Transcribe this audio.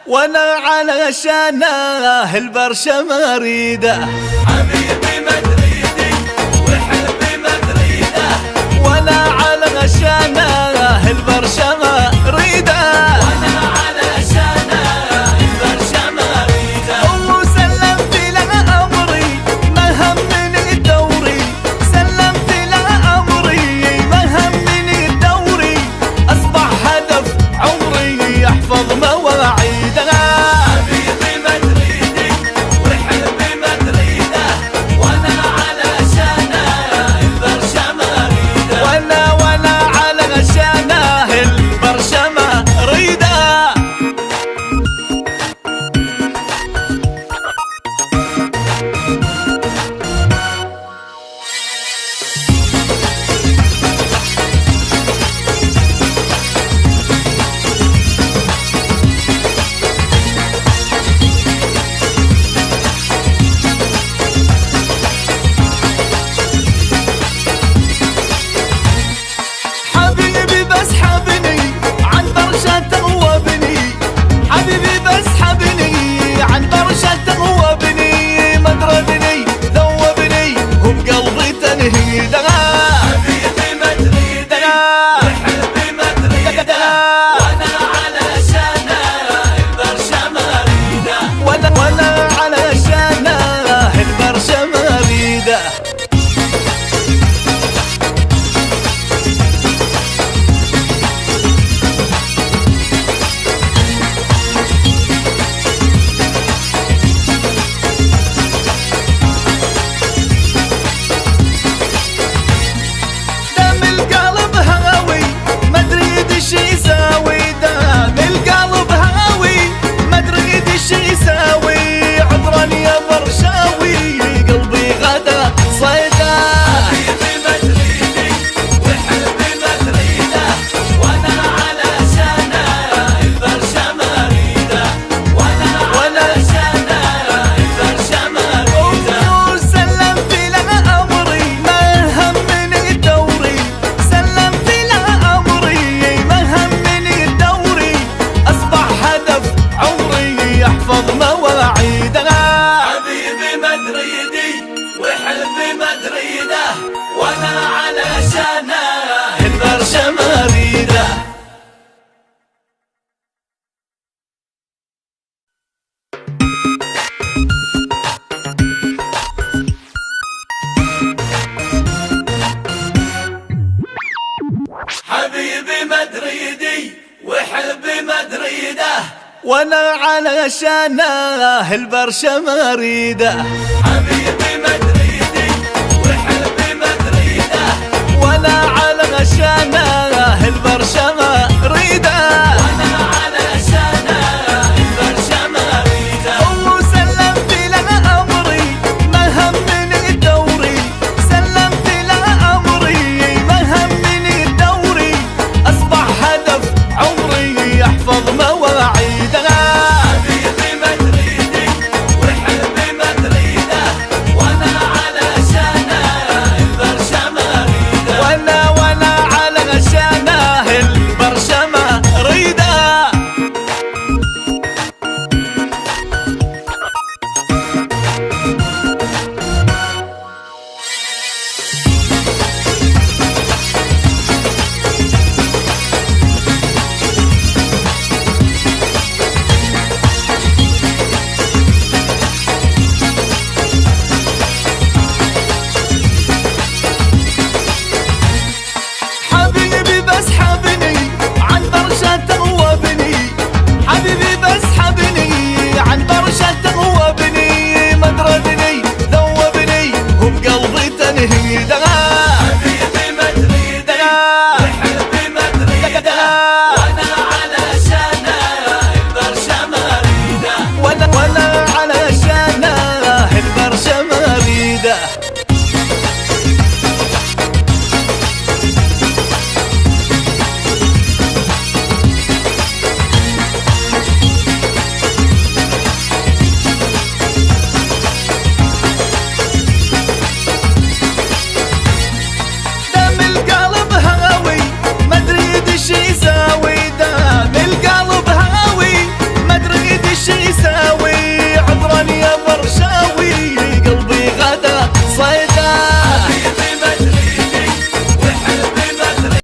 وانا علشانه البرشا مريده. حبيبي مدريدي وحبي مدريده، وانا علشانه البرشا مريده. وانا علشانه البرشا مريده. وسلمت له امري ما همني الدوري، سلمت له امري ما همني الدوري، اصبح هدف عمري يحفظ مواعيده. حبيبي مدريدي وحبي مدريده، وانا علشانه البرشا مريده. وانا علشانه البرشا مريده. حبيبي بس حبني عن برشا توبني، حبيبي بس حبني عن برشا توبني، مدردني ذوبني وبقلبي تنهيده. حبيبي مدريدي وحبي مدريده، وانا علشانه البرشا مريده. وانا علشانه البرشا مريده. دم القلب هاوي ما ادري ايش يساوي، دم القلب هاوي ما ادري ايش يساوي، عذرا يا برشاوي قلبي غدا صيدا. حبيبي مدريدي وحبي مدريده، وانا علشانه البرشا مريده. وانا علشانه البرشا مريده. وسلمت له امري ما همني الدوري، سلمت له امري ما همني الدوري، اصبح هدف عمري يحفظ مواعيده. حبيبي مدريدي وحبي مدريده، وانا علشانه البرشا مريده. حبيبي مدريدي وحبي مدريده، وانا علشانه البرشا مريده. حبيبي مدريدي وحبي مدريده، وانا علشانه البرشا